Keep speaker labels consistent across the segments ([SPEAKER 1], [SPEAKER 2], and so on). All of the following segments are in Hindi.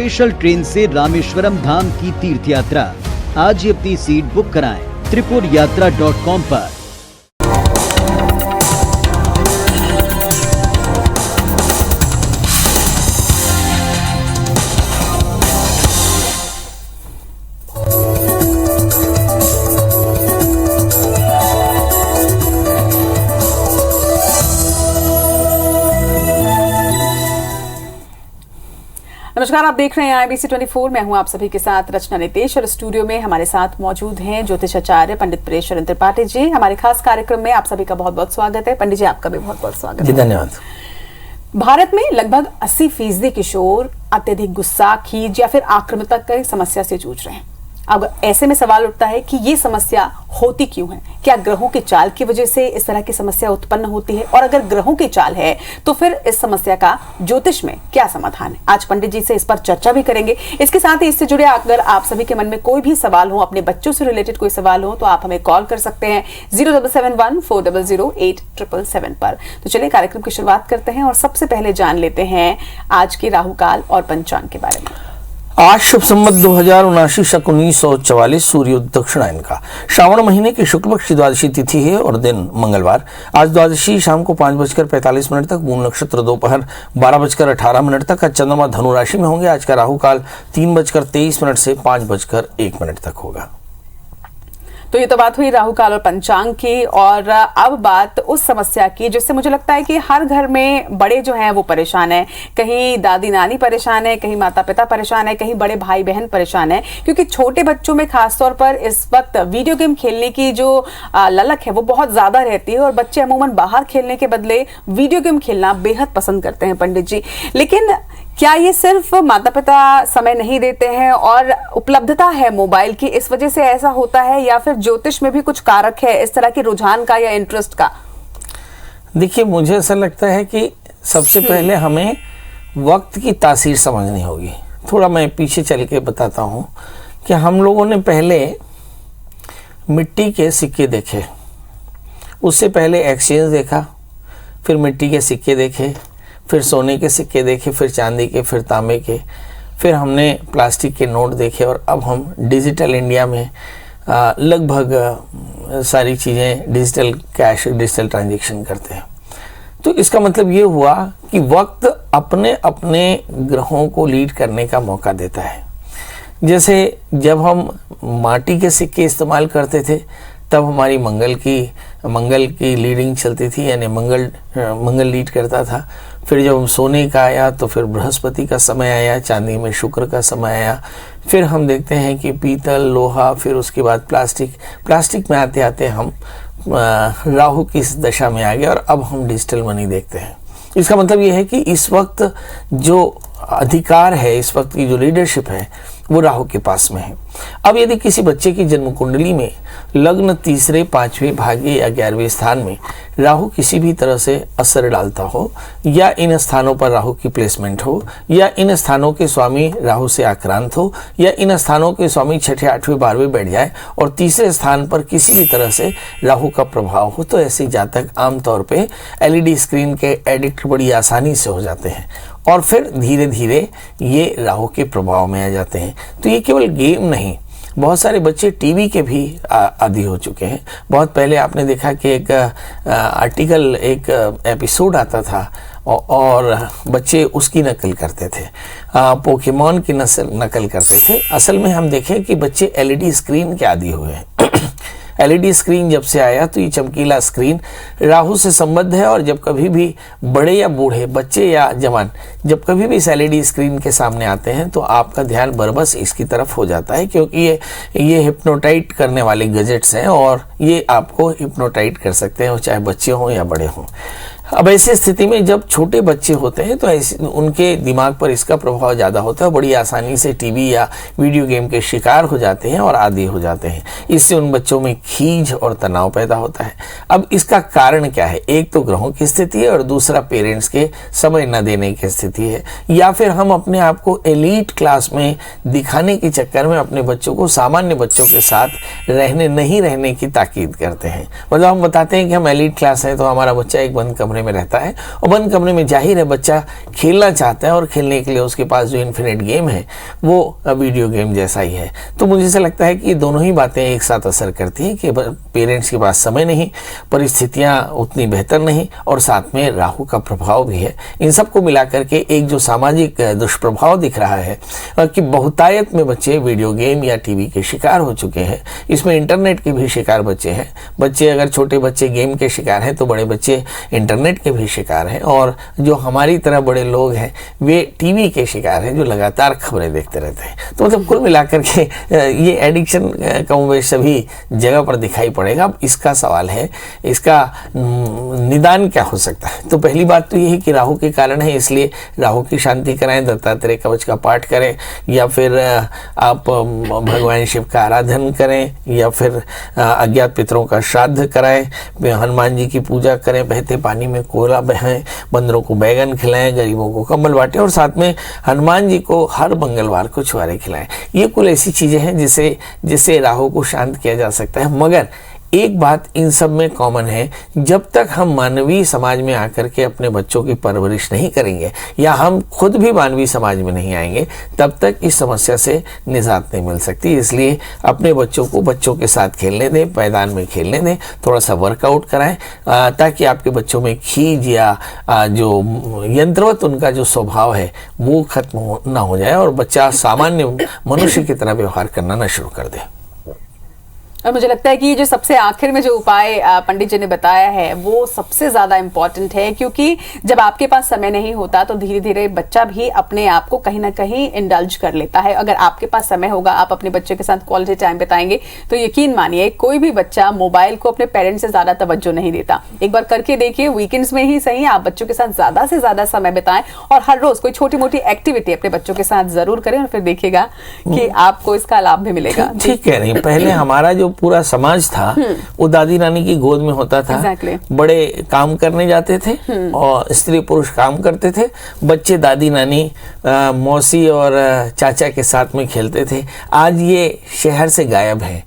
[SPEAKER 1] स्पेशल ट्रेन से रामेश्वरम धाम की तीर्थ यात्रा। आज ही अपनी सीट बुक कराएं tripurayatra.com पर।
[SPEAKER 2] नमस्कार, आप देख रहे हैं IBC 24। मैं हूं आप सभी के साथ रचना नितेश और स्टूडियो में हमारे साथ मौजूद हैं ज्योतिषाचार्य पंडित परेश्वरन त्रिपाठी जी। हमारे खास कार्यक्रम में आप सभी का बहुत बहुत स्वागत है। पंडित जी, आपका भी बहुत बहुत स्वागत है।
[SPEAKER 3] धन्यवाद।
[SPEAKER 2] भारत में लगभग 80% किशोर अत्यधिक गुस्सा, खीज या फिर आक्रामकता की समस्या से जूझ रहे हैं। अब ऐसे में सवाल उठता है कि ये समस्या होती क्यों है? क्या ग्रहों की चाल की वजह से इस तरह की समस्या उत्पन्न होती है? और अगर ग्रहों की चाल है तो फिर इस समस्या का ज्योतिष में क्या समाधान है? आज पंडित जी से इस पर चर्चा भी करेंगे। इसके साथ ही इससे जुड़े अगर आप सभी के मन में कोई भी सवाल हो, अपने बच्चों से रिलेटेड कोई सवाल हो, तो आप हमें कॉल कर सकते हैं 0771-400-8777 पर। तो चलिए कार्यक्रम की शुरुआत करते हैं और सबसे पहले जान लेते हैं आज के राहु काल और पंचांग के बारे में।
[SPEAKER 3] आज शुभ संवत 2079 शक 1944 सूर्योदय दक्षिणायन का श्रावण महीने की शुक्ल पक्ष की द्वादशी तिथि है और दिन मंगलवार। आज द्वादशी शाम को 5:45 तक, मूल नक्षत्र दोपहर 12:18 तक। आज चंद्रमा धनु राशि में होंगे। आज का राहु काल 3:23 से 5:01 तक होगा।
[SPEAKER 2] तो ये तो बात हुई राहु काल और पंचांग की, और अब बात उस समस्या की जिससे मुझे लगता है कि हर घर में बड़े जो हैं वो परेशान है। कहीं दादी नानी परेशान है, कहीं माता पिता परेशान है, कहीं बड़े भाई बहन परेशान है, क्योंकि छोटे बच्चों में खासतौर पर इस वक्त वीडियो गेम खेलने की जो ललक है वो बहुत ज्यादा रहती है और बच्चे अमूमन बाहर खेलने के बदले वीडियो गेम खेलना बेहद पसंद करते हैं पंडित जी। लेकिन क्या ये सिर्फ माता पिता समय नहीं देते हैं और उपलब्धता है मोबाइल की, इस वजह से ऐसा होता है, या फिर ज्योतिष में भी कुछ कारक है इस तरह के रुझान का या इंटरेस्ट का?
[SPEAKER 3] देखिए, मुझे ऐसा लगता है कि सबसे पहले हमें वक्त की तासीर समझनी होगी। थोड़ा मैं पीछे चल के बताता हूँ कि हम लोगों ने पहले मिट्टी के सिक्के देखे, उससे पहले एक्सचेंज देखा, फिर मिट्टी के सिक्के देखे, फिर सोने के सिक्के देखे, फिर चांदी के, फिर तांबे के, फिर हमने प्लास्टिक के नोट देखे, और अब हम डिजिटल इंडिया में लगभग सारी चीज़ें डिजिटल कैश, डिजिटल ट्रांजैक्शन करते हैं। तो इसका मतलब ये हुआ कि वक्त अपने अपने ग्रहों को लीड करने का मौका देता है। जैसे जब हम माटी के सिक्के इस्तेमाल करते थे तब हमारी मंगल की लीडिंग चलती थी, यानी मंगल लीड करता था। फिर जब हम सोने का आया तो फिर बृहस्पति का समय आया, चांदी में शुक्र का समय आया। फिर हम देखते हैं कि पीतल, लोहा, फिर उसके बाद प्लास्टिक में आते आते हम राहु की इस दशा में आ गए, और अब हम डिजिटल मनी देखते हैं। इसका मतलब ये है कि इस वक्त जो अधिकार है, इस वक्त की जो लीडरशिप है, वो राहु के पास में है। अब यदि किसी बच्चे की जन्म कुंडली में लग्न 3, 5वें भाग्य या 11वें स्थान में राहु किसी भी तरह से असर डालता हो, या इन स्थानों पर राहु की प्लेसमेंट हो, या इन स्थानों के स्वामी राहु से आक्रांत हो, या इन स्थानों के स्वामी 6ठे, 8वें, 12वें बैठ जाए और तीसरे स्थान पर किसी भी तरह से राहु का प्रभाव हो, तो ऐसे जातक आमतौर पे LED स्क्रीन के एडिक्ट बड़ी आसानी से हो जाते हैं और फिर धीरे धीरे ये राहु के प्रभाव में आ जाते हैं। तो ये केवल गेम नहीं, बहुत सारे बच्चे टीवी के भी आदी हो चुके हैं। बहुत पहले आपने देखा कि एक आर्टिकल, एक एपिसोड आता था और बच्चे उसकी नकल करते थे, पोकेमॉन की नकल करते थे। असल में हम देखें कि बच्चे LED स्क्रीन के आदी हुए हैं। LED स्क्रीन जब से आया तो ये चमकीला स्क्रीन राहु से संबद्ध है, और जब कभी भी बड़े या बूढ़े, बच्चे या जवान, जब कभी भी इस LED स्क्रीन के सामने आते हैं तो आपका ध्यान बरबस इसकी तरफ हो जाता है, क्योंकि ये हिप्नोटाइट करने वाले गैजेट्स हैं और ये आपको हिप्नोटाइट कर सकते हैं, चाहे बच्चे हों या बड़े हों। अब ऐसी स्थिति में जब छोटे बच्चे होते हैं तो उनके दिमाग पर इसका प्रभाव ज़्यादा होता है, बड़ी आसानी से टीवी या वीडियो गेम के शिकार हो जाते हैं और आदी हो जाते हैं। इससे उन बच्चों में खीज और तनाव पैदा होता है। अब इसका कारण क्या है? एक तो ग्रहों की स्थिति है और दूसरा पेरेंट्स के समय न देने की स्थिति है, या फिर हम अपने आप को एलीट क्लास में दिखाने के चक्कर में अपने बच्चों को सामान्य बच्चों के साथ नहीं रहने की ताकीद करते हैं। मतलब हम बताते हैं कि हम एलीट क्लास है तो हमारा बच्चा एक बंद कमरे कमरे में रहता है, और बंद कमरे में जाहिर है बच्चा खेलना चाहता है, और खेलने के लिए उसके पास जो इन्फिनिट गेम है वो वीडियो गेम जैसा ही है। तो मुझे ऐसा लगता है कि दोनों ही बातें एक साथ असर करती हैं कि पेरेंट्स के पास समय नहीं, परिस्थितियां उतनी बेहतर नहीं, और साथ में राहु का प्रभाव भी है। इन सबको मिलाकर के एक जो सामाजिक दुष्प्रभाव दिख रहा है कि बहुतायत में बच्चे वीडियो गेम या टीवी के शिकार हो चुके हैं। इसमें इंटरनेट के भी शिकार बच्चे हैं। बच्चे, अगर छोटे बच्चे गेम के शिकार हैं तो बड़े बच्चे इंटरनेट के भी शिकार हैं, और जो हमारी तरह बड़े लोग हैं वे टीवी के शिकार हैं, जो लगातार खबरें देखते रहते हैं। तो मतलब कुल मिलाकर के ये एडिक्शन कमोबेश सभी जगह पर दिखाई पड़ेगा। अब इसका सवाल है, इसका निदान क्या हो सकता है? तो पहली बात तो यही कि राहु के कारण है, इसलिए राहु की शांति कराएं, दत्तात्रेय कवच का पाठ करें, या फिर आप भगवान शिव का आराधन करें, या फिर अज्ञात पितरों का श्राद्ध कराएं, हनुमान जी की पूजा करें, बहते पानी में कोयला बहाएं, बंदरों को बैगन खिलाएं, गरीबों को कंबल बांटें, और साथ में हनुमान जी को हर मंगलवार को छुआरे खिलाएं। ये कुल ऐसी चीजें हैं जिससे राहु को शांत किया जा सकता है। मगर एक बात इन सब में कॉमन है, जब तक हम मानवीय समाज में आकर के अपने बच्चों की परवरिश नहीं करेंगे, या हम खुद भी मानवीय समाज में नहीं आएंगे, तब तक इस समस्या से निजात नहीं मिल सकती। इसलिए अपने बच्चों को बच्चों के साथ खेलने दें, मैदान में खेलने दें, थोड़ा सा वर्कआउट कराएं, ताकि आपके बच्चों में खीज या जो यंत्रवत उनका जो स्वभाव है वो खत्म ना हो जाए, और बच्चा सामान्य मनुष्य की तरह व्यवहार करना न शुरू कर दे।
[SPEAKER 2] और मुझे लगता है कि जो सबसे आखिर में जो उपाय पंडित जी ने बताया है वो सबसे ज्यादा इम्पोर्टेंट है, क्योंकि जब आपके पास समय नहीं होता तो धीरे धीरे बच्चा भी अपने आप को कहीं ना कहीं इंडल्ज कर लेता है। अगर आपके पास समय होगा, आप अपने बच्चे के साथ क्वालिटी टाइम बिताएंगे, तो यकीन मानिए कोई भी बच्चा मोबाइल को अपने पेरेंट्स से ज्यादा तवज्जो नहीं देता। एक बार करके देखिए, वीकेंड्स में ही सही आप बच्चों के साथ ज्यादा से ज्यादा समय बिताएं, और हर रोज कोई छोटी मोटी एक्टिविटी अपने बच्चों के साथ जरूर करें, और फिर देखिएगा कि आपको इसका लाभ भी मिलेगा।
[SPEAKER 3] ठीक कह रही हैं। पहले हमारा जो पूरा समाज था वो दादी नानी की गोद में होता था। बड़े काम करने जाते थे और स्त्री पुरुष काम करते थे, बच्चे दादी नानी मौसी और चाचा के साथ में खेलते थे। आज ये शहर से गायब है।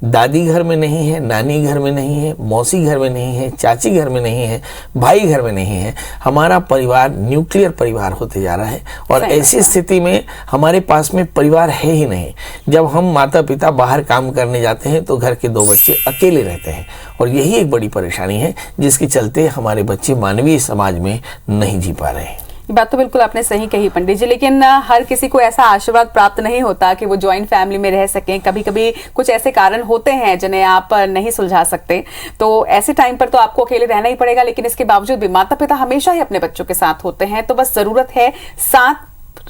[SPEAKER 3] दादी घर में नहीं है, नानी घर में नहीं है, मौसी घर में नहीं है, चाची घर में नहीं है, भाई घर में नहीं है। हमारा परिवार न्यूक्लियर परिवार होते जा रहा है, और ऐसी स्थिति में हमारे पास में परिवार है ही नहीं। जब हम माता पिता बाहर काम करने जाते हैं तो घर के 2 बच्चे अकेले रहते हैं, और यही एक बड़ी परेशानी है जिसके चलते हमारे बच्चे मानवीय समाज में नहीं जी पा रहे हैं।
[SPEAKER 2] बात तो बिल्कुल आपने सही कही पंडित जी, लेकिन हर किसी को ऐसा आशीर्वाद प्राप्त नहीं होता कि वो ज्वाइंट फैमिली में रह सकें। कभी कभी कुछ ऐसे कारण होते हैं जिन्हें आप नहीं सुलझा सकते, तो ऐसे टाइम पर तो आपको अकेले रहना ही पड़ेगा। लेकिन इसके बावजूद भी माता पिता हमेशा ही अपने बच्चों के साथ होते हैं, तो बस जरूरत है साथ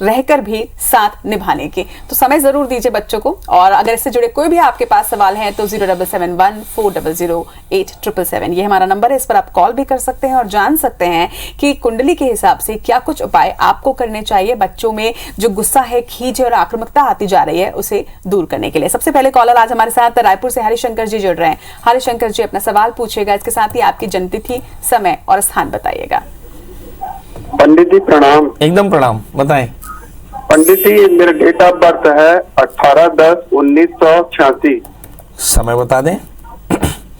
[SPEAKER 2] रहकर भी साथ निभाने की। तो समय जरूर दीजिए बच्चों को, और अगर इससे जुड़े कोई भी आपके पास सवाल हैं तो 0771400877 ये हमारा नंबर है। इस पर आप कॉल भी कर सकते हैं और जान सकते हैं कि कुंडली के हिसाब से क्या कुछ उपाय आपको करने चाहिए बच्चों में जो गुस्सा है, खींच और आक्रामकता आती जा रही है उसे दूर करने के लिए। सबसे पहले कॉलर आज हमारे साथ रायपुर से हरिशंकर जी जुड़ रहे हैं। हरिशंकर जी अपना सवाल पूछिएगा, इसके साथ ही आपकी जन्मतिथि, समय और स्थान बताइएगा।
[SPEAKER 4] पंडित जी प्रणाम।
[SPEAKER 3] एकदम प्रणाम, बताएं।
[SPEAKER 4] पंडित जी मेरा डेट ऑफ बर्थ है 18/10/1986।
[SPEAKER 3] समय बता दें।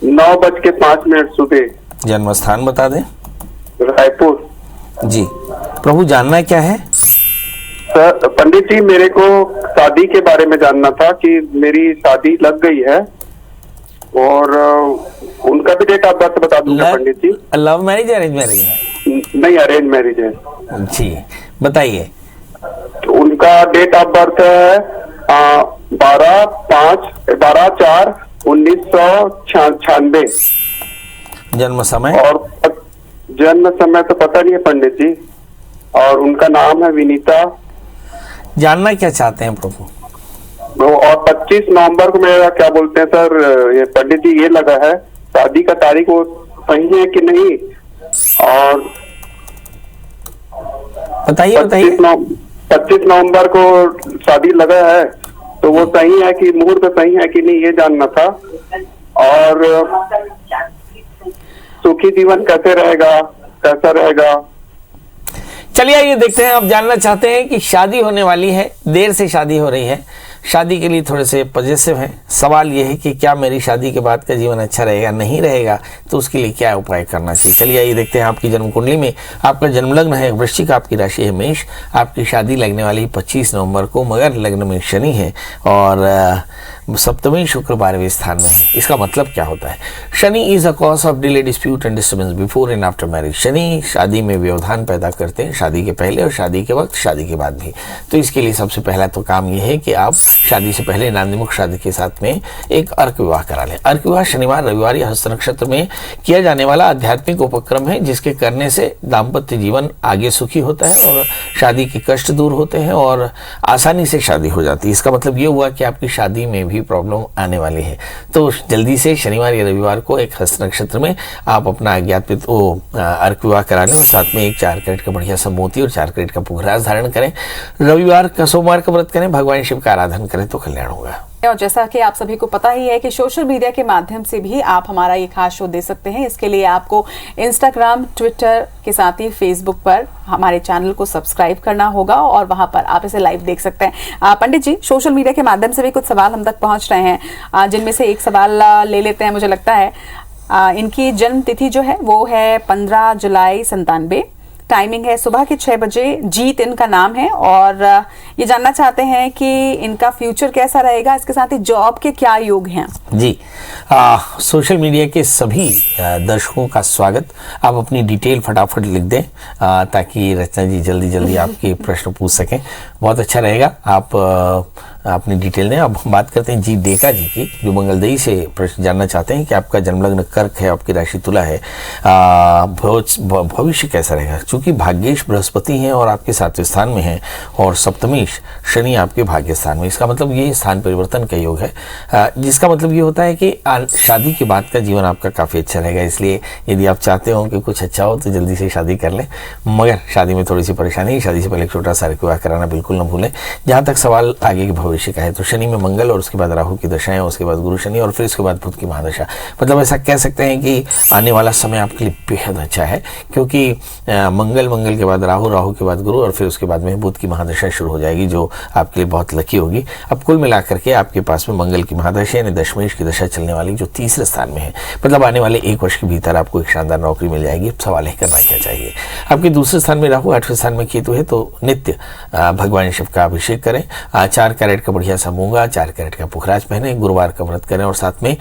[SPEAKER 4] 9:05 सुबह।
[SPEAKER 3] जन्म स्थान बता दें।
[SPEAKER 4] रायपुर।
[SPEAKER 3] जी प्रभु, जानना क्या है?
[SPEAKER 4] सर पंडित जी मेरे को शादी के बारे में जानना था कि मेरी शादी लग गई है, और उनका भी डेट ऑफ बर्थ बता दूंगा पंडित जी।
[SPEAKER 3] लव मैरिज अरेंज मैरिज है?
[SPEAKER 4] नहीं, अरेंज मैरिज है।
[SPEAKER 3] जी बताइए।
[SPEAKER 4] तो उनका डेट ऑफ बर्थ है 12/4/1996।
[SPEAKER 3] जन्म समय? और
[SPEAKER 4] जन्म समय तो पता नहीं है पंडित जी, और उनका नाम है विनीता।
[SPEAKER 3] जानना क्या चाहते हैं प्रभु?
[SPEAKER 4] और 25 नवंबर को मेरा क्या बोलते हैं सर, ये पंडित जी ये लगा है शादी का तारीख वो सही है कि नहीं, और
[SPEAKER 3] बताइए।
[SPEAKER 4] 25 नवंबर को शादी लगा है, तो वो सही है कि मुहूर्त सही है कि नहीं ये जानना था, और सुखी जीवन कैसे रहेगा, कैसा रहेगा।
[SPEAKER 3] चलिए ये देखते हैं। आप जानना चाहते हैं कि शादी होने वाली है, देर से शादी हो रही है, शादी के लिए थोड़े से पॉजिटिव हैं। सवाल यह है कि क्या मेरी शादी के बाद का जीवन अच्छा रहेगा, नहीं रहेगा, तो उसके लिए क्या उपाय करना चाहिए। चलिए आइए देखते हैं। आपकी जन्म कुंडली में आपका जन्म लग्न है वृश्चिक, आपकी राशि है मेष, आपकी शादी लगने वाली 25 नवंबर को, मगर लग्न में शनि है और सप्तमी शुक्र 12वें स्थान में है। इसका मतलब क्या होता है? Shani is a cause of delay, dispute and disturbance before and after marriage. Shani शादी में व्यवधान पैदा करते हैं, शादी के पहले और शादी के वक्त, शादी के बाद भी। तो इसके लिए सबसे पहला तो काम यह है कि आप शादी से पहले नांदीमुख शादी के साथ में एक अर्क विवाह करा लें। अर्क विवाह शनिवार, रविवार या हस्त नक्षत्र में किया जाने वाला आध्यात्मिक उपक्रम है, जिसके करने से दाम्पत्य जीवन आगे सुखी होता है और शादी के कष्ट दूर होते हैं और आसानी से शादी हो जाती है। इसका मतलब ये हुआ कि आपकी शादी में भी प्रॉब्लम आने वाली है। तो जल्दी से शनिवार या रविवार को एक हस्त नक्षत्र में आप अपना अज्ञातपित अर्क विवाह करा लें और साथ में एक 4 कैरेट का बढ़िया सा मोती और 4 कैरेट का पुखराज धारण करें। रविवार का सोमवार का व्रत करें, भगवान शिव का आराधन करें तो कल्याण होगा।
[SPEAKER 2] और जैसा कि आप सभी को पता ही है कि सोशल मीडिया के माध्यम से भी आप हमारा ये खास शो दे सकते हैं। इसके लिए आपको इंस्टाग्राम, ट्विटर के साथ ही फेसबुक पर हमारे चैनल को सब्सक्राइब करना होगा और वहां पर आप इसे लाइव देख सकते हैं। पंडित जी, सोशल मीडिया के माध्यम से भी कुछ सवाल हम तक पहुंच रहे हैं, जिनमें से एक सवाल ले लेते हैं। मुझे लगता है इनकी जन्म तिथि जो है वो है 15 जुलाई 97। टाइमिंग है सुबह के 6 बजे। जीत इनका नाम है और ये जानना चाहते हैं कि इनका फ्यूचर कैसा रहेगा, इसके साथ ही जॉब के क्या योग हैं।
[SPEAKER 3] जी, सोशल मीडिया के सभी दर्शकों का स्वागत। आप अपनी डिटेल फटाफट लिख दें ताकि रचना जी जल्दी जल्दी आपके प्रश्न पूछ सकें, बहुत अच्छा रहेगा। आप अपनी डिटेल दें। अब हम बात करते हैं जी डेका जी की, जो मंगलदई से प्रश्न जानना चाहते हैं कि आपका जन्मलग्न कर्क है, आपकी राशि तुला है, भविष्य कैसा रहेगा। चूंकि भाग्येश बृहस्पति हैं और आपके 7वें स्थान में हैं और सप्तमेश शनि आपके भाग्य स्थान में, इसका मतलब ये स्थान परिवर्तन का योग है, जिसका मतलब ये होता है कि शादी के बाद का जीवन आपका काफ़ी अच्छा रहेगा। इसलिए यदि आप चाहते हो कि कुछ अच्छा हो तो जल्दी से शादी कर लें, मगर शादी में थोड़ी सी परेशानी है। शादी से पहले एक छोटा सा विवाह कराना बिल्कुल न भूलें। जहाँ तक सवाल आगे के भविष्य का है तो शनि में मंगल और उसके बाद राहु की दशाएं, उसके बाद गुरु शनि और फिर उसके बाद बुध की महादशा। मतलब ऐसा कह सकते हैं कि आने वाला समय आपके लिए बेहद अच्छा है, क्योंकि मंगल के बाद राहु के बाद गुरु और फिर उसके बाद में बुध की महादशा शुरू हो जाएगी, जो आपके लिए बहुत लकी होगी। अब कुल मिलाकर के आपके पास में मंगल की महादशा यानी दशमेश की दशा चलने वाली, जो 3रे स्थान में है। मतलब आने वाले 1 वर्ष के भीतर आपको एक शानदार नौकरी मिल जाएगी। सवाल है करना क्या चाहिए। आपके 2रे स्थान में राहु, 8वें स्थान में केतु है, तो नित्य भगवान शिव का अभिषेक करें। 4 कैरेट का बढ़िया सा मूंगा, 4 कैरेट का पुखराज पहने, गुरुवार का व्रत करें और साथ में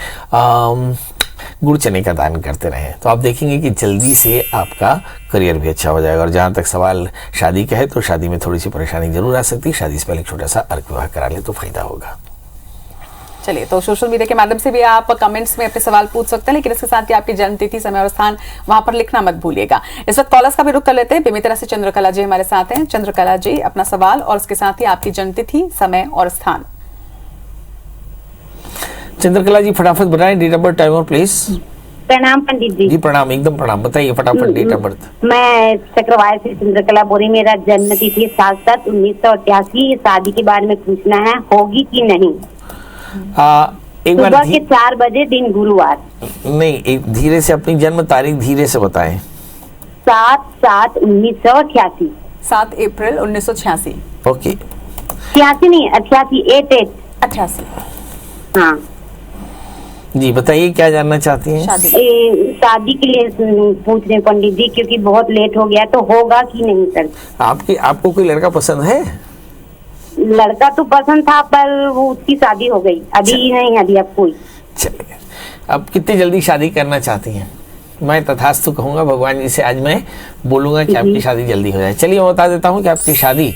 [SPEAKER 3] गुड़ चने का दान करते रहें। तो आप देखेंगे कि जल्दी से आपका करियर भी अच्छा हो जाएगा। और जहाँ तक सवाल शादी का है तो शादी में थोड़ी सी परेशानी जरूर आ सकती है। शादी से पहले एक छोटा सा अर्क विवाह करा ले तो फायदा होगा।
[SPEAKER 2] चलिए, तो सोशल मीडिया के माध्यम से भी आप कमेंट्स में अपने सवाल पूछ सकते हैं, लेकिन इसके साथ ही आपकी जन्म तिथि, समय और स्थान वहां पर लिखना मत भूलिएगा। इस वक्त कॉलर्स का भी रुख कर लेते हैं। बेमित्रा से चंद्रकला जी हमारे साथ हैं। चंद्रकला जी, अपना सवाल और उसके साथ ही आपकी जन्म तिथि, समय और स्थान।
[SPEAKER 3] चंद्रकला जी फटाफट बताएं डेट ऑफ बर्थ, टाइम और प्लेस।
[SPEAKER 5] प्रणाम पंडित जी।
[SPEAKER 3] जी प्रणाम, एकदम प्रणाम। बताइए फटाफट डेट ऑफ बर्थ।
[SPEAKER 5] मैं चक्रवाल से चंद्रकला बोरी, मेरा जन्म तिथि 7/7/1988। शादी के बारे में पूछना है, होगी कि नहीं।
[SPEAKER 3] एक बार
[SPEAKER 5] सुबह के 4 बजे, दिन गुरुवार।
[SPEAKER 3] नहीं, एक धीरे से अपनी जन्म तारीख धीरे से बताएं।
[SPEAKER 5] 7/7/1988।
[SPEAKER 2] 7 अप्रैल 1986।
[SPEAKER 3] ओके,
[SPEAKER 5] 86 नहीं, 88, 88। हाँ
[SPEAKER 3] जी बताइए क्या जानना चाहती हैं।
[SPEAKER 5] शादी के लिए पूछ रहे पंडित जी, क्योंकि बहुत लेट हो गया, तो होगा कि नहीं सर।
[SPEAKER 3] आपको कोई लड़का पसंद है?
[SPEAKER 5] लड़का तो पसंद था, पर वो उसकी शादी हो गई, अभी नहीं, अभी अब कोई।
[SPEAKER 3] चलिए, अब कितनी जल्दी शादी करना चाहती हैं? मैं तथास्तु कहूँगा, भगवान जी से आज मैं बोलूँगा कि आपकी शादी जल्दी हो जाए। चलिए मैं बता देता हूँ कि आपकी शादी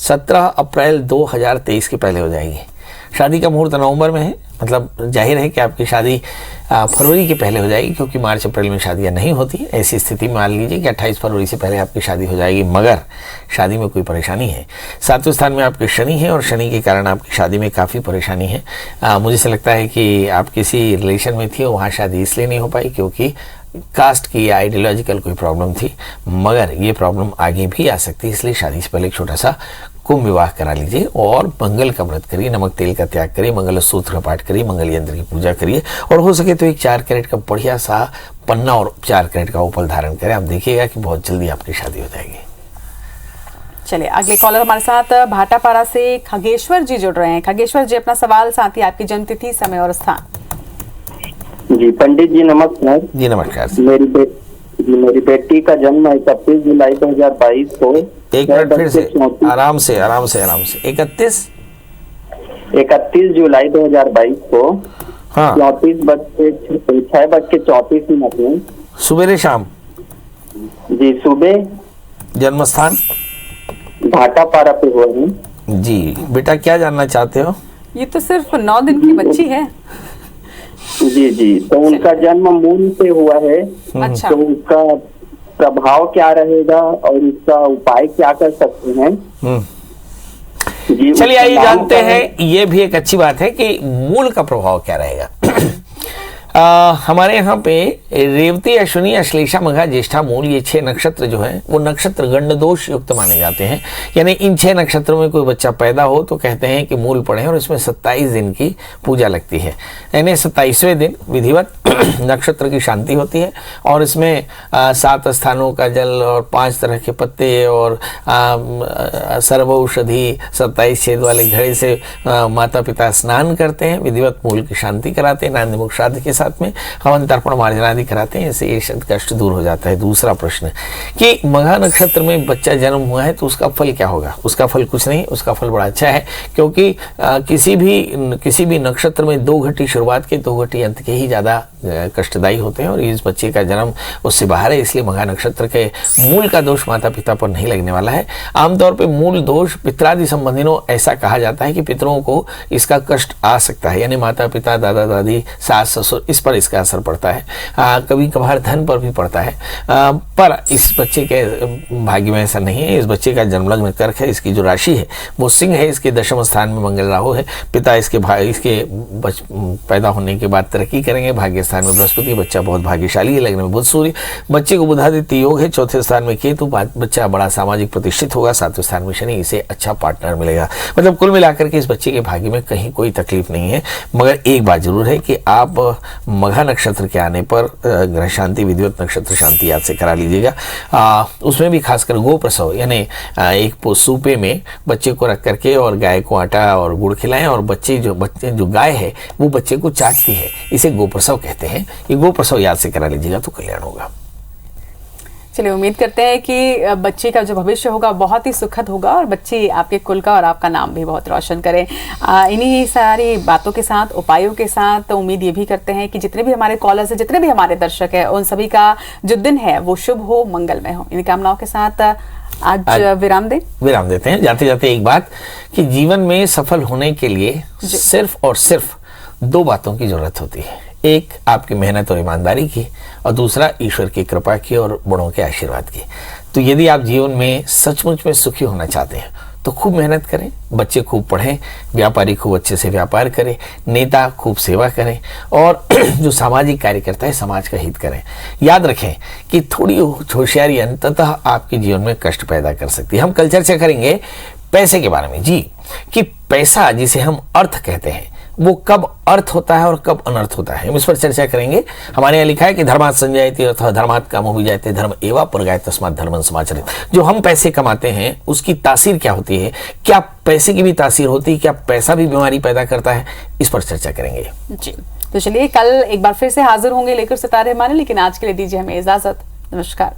[SPEAKER 3] 17 अप्रैल 2023 के पहले हो जाएगी। शादी का मुहूर्त नवंबर में है, मतलब जाहिर है कि आपकी शादी फरवरी के पहले हो जाएगी, क्योंकि मार्च अप्रैल में शादियां नहीं होती। ऐसी स्थिति में मान लीजिए कि 28 फरवरी से पहले आपकी शादी हो जाएगी, मगर शादी में कोई परेशानी है। 7वें स्थान में आपके शनि है और शनि के कारण आपकी शादी में काफ़ी परेशानी है। मुझे से लगता है कि आप किसी रिलेशन में थी, वहाँ शादी इसलिए नहीं हो पाई क्योंकि कास्ट की या आइडियोलॉजिकल कोई प्रॉब्लम थी, मगर ये प्रॉब्लम आगे भी आ सकती है। इसलिए शादी से पहले एक छोटा सा कुंभ विवाह करा लीजिए और मंगल का व्रत करिए, नमक तेल का त्याग करिए, मंगल सूत्र का पाठ करिए, मंगल यंत्र की पूजा करिए और हो सके तो एक 4 कैरेट का बढ़िया सा पन्ना और 4 कैरेट का उपल धारण करें। आप देखिएगा कि बहुत जल्दी आपकी शादी हो जाएगी।
[SPEAKER 2] चलिए अगले कॉलर हमारे साथ भाटापारा से खगेश्वर जी जुड़ रहे हैं। खगेश्वर जी, अपना सवाल, साथ ही आपकी जन्मतिथि, समय और स्थान।
[SPEAKER 6] जी पंडित जी नमस्कार।
[SPEAKER 3] जी नमस्कार।
[SPEAKER 6] मेरी बेटी का जन्म 31 जुलाई 2022 को।
[SPEAKER 3] एक मिनट फिर से, आराम से
[SPEAKER 6] 31 जुलाई 2022 को
[SPEAKER 3] हाँ
[SPEAKER 6] 6:34 में
[SPEAKER 3] सुबेरे शाम।
[SPEAKER 6] जी सुबह।
[SPEAKER 3] जन्म स्थान
[SPEAKER 6] भाटापारा पे हुआ है।
[SPEAKER 3] जी बेटा, क्या जानना चाहते हो?
[SPEAKER 2] ये तो सिर्फ 9 दिन की बच्ची है।
[SPEAKER 6] जी तो उनका जन्म मूल से हुआ है।
[SPEAKER 2] अच्छा।
[SPEAKER 6] तो उसका प्रभाव क्या रहेगा और उसका उपाय क्या कर सकते हैं? जी,
[SPEAKER 3] चलिए आइए
[SPEAKER 6] उसका नाम
[SPEAKER 3] जानते
[SPEAKER 6] क्या है?
[SPEAKER 3] हैं। ये भी एक अच्छी बात है कि मूल का प्रभाव क्या रहेगा। हमारे यहाँ पे रेवती, अश्विनी, अश्लेषा, मघा, ज्येष्ठा, मूल, ये 6 नक्षत्र जो हैं वो नक्षत्र गंड दोष युक्त माने जाते हैं। यानी इन 6 नक्षत्रों में कोई बच्चा पैदा हो तो कहते हैं कि मूल पढ़े, और इसमें 27 दिन की पूजा लगती है। यानी 27वें दिन विधिवत नक्षत्र की शांति होती है और इसमें 7 स्थानों का जल और 5 तरह के पत्ते और सर्व औषधि 27 छेद वाले घड़े से माता पिता स्नान करते हैं, विधिवत मूल की शांति कराते हैं, नांद मुख श्राद्ध के साथ में हवन तर्पण मार्जन आदि कराते हैं। इससे ये शब्द कष्ट दूर हो जाता है। दूसरा प्रश्न कि मघा नक्षत्र में बच्चा जन्म हुआ है तो उसका फल क्या होगा? उसका फल कुछ नहीं, उसका फल बड़ा अच्छा है, क्योंकि किसी भी नक्षत्र में 2 घटी शुरुआत के 2 घटी अंत के ही ज्यादा कष्टदायी होते हैं और इस बच्चे का जन्म उससे बाहर है। इसलिए मघा नक्षत्र के मूल का दोष माता पिता पर नहीं लगने वाला है। आमतौर पर मूल दोष पितरादि संबंधियों, ऐसा कहा जाता है कि पितरों को इसका कष्ट आ सकता है, यानी माता पिता, दादा दादी, सास ससुर, इस पर इसका असर पड़ता है। कभी कभार धन पर भी पड़ता है, पर इस बच्चे के भाग्य में ऐसा नहीं है। इस बच्चे का जन्मलग्न कर्क है, इसकी जो राशि है वो सिंह है, इसके 10वें स्थान में मंगल राहु है। पिता इसके पैदा होने के बाद तरक्की करेंगे। भाग्य स्थान में बृहस्पति, बच्चा बहुत भाग्यशाली है। लग्न में बुध सूर्य, बच्चे को बुधादित्य योग है। 4थे स्थान में केतु, बच्चा बड़ा सामाजिक प्रतिष्ठित होगा। 7वें स्थान में शनि, इसे अच्छा पार्टनर मिलेगा। मतलब कुल मिलाकर के इस बच्चे के भाग्य में कहीं कोई तकलीफ नहीं है। मगर एक बात जरूर है कि आप मघा नक्षत्र के आने पर ग्रह शांति, विधिवत नक्षत्र शांति याद से करा लीजिएगा। उसमें भी खासकर गो प्रसव, यानी एक सूपे में बच्चे को रख करके और गाय को आटा और गुड़ खिलाएं और बच्चे जो गाय है वो बच्चे को चाटती है, इसे गो प्रसव कहते हैं। ये गो प्रसव याद से करा लीजिएगा तो कल्याण होगा।
[SPEAKER 2] चलिए उम्मीद करते हैं कि बच्चे का जो भविष्य होगा बहुत ही सुखद होगा और बच्ची आपके कुल का और आपका नाम भी बहुत रोशन करें। इन्हीं सारी बातों के साथ, उपायों के साथ उम्मीद ये भी करते हैं कि जितने भी हमारे कॉलर्स हैं, जितने भी हमारे दर्शक हैं, उन सभी का जो दिन है वो शुभ हो, मंगलमय हो। इन कामनाओं के साथ आज विराम देते हैं।
[SPEAKER 3] जाते जाते एक बात कि जीवन में सफल होने के लिए सिर्फ और सिर्फ 2 बातों की जरूरत होती है। एक आपकी मेहनत और ईमानदारी की, और दूसरा ईश्वर की कृपा की और बड़ों के आशीर्वाद की। तो यदि आप जीवन में सचमुच में सुखी होना चाहते हैं तो खूब मेहनत करें, बच्चे खूब पढ़ें, व्यापारी खूब अच्छे से व्यापार करें, नेता खूब सेवा करें और जो सामाजिक कार्यकर्ता है समाज का हित करें। याद रखें कि थोड़ी होशियारी अंततः आपके जीवन में कष्ट पैदा कर सकती है। हम कल चर्चा करेंगे पैसे के बारे में, जी, कि पैसा जिसे हम अर्थ कहते हैं वो कब अर्थ होता है और कब अनर्थ होता है, हम इस पर चर्चा करेंगे। हमारे यहाँ लिखा है कि धर्मात् संजायते अथवा धर्मात् कामो विजायते धर्म एवा परगाय तस्मात् धर्मं समाचरेत्। जो हम पैसे कमाते हैं उसकी तासीर क्या होती है, क्या पैसे की भी तासीर होती है, क्या पैसा भी बीमारी पैदा करता है, इस पर चर्चा करेंगे।
[SPEAKER 2] जी तो चलिए कल एक बार फिर से हाजिर होंगे लेकर सितारे हमारे, लेकिन आज के लिए दीजिए हमें इजाजत। नमस्कार।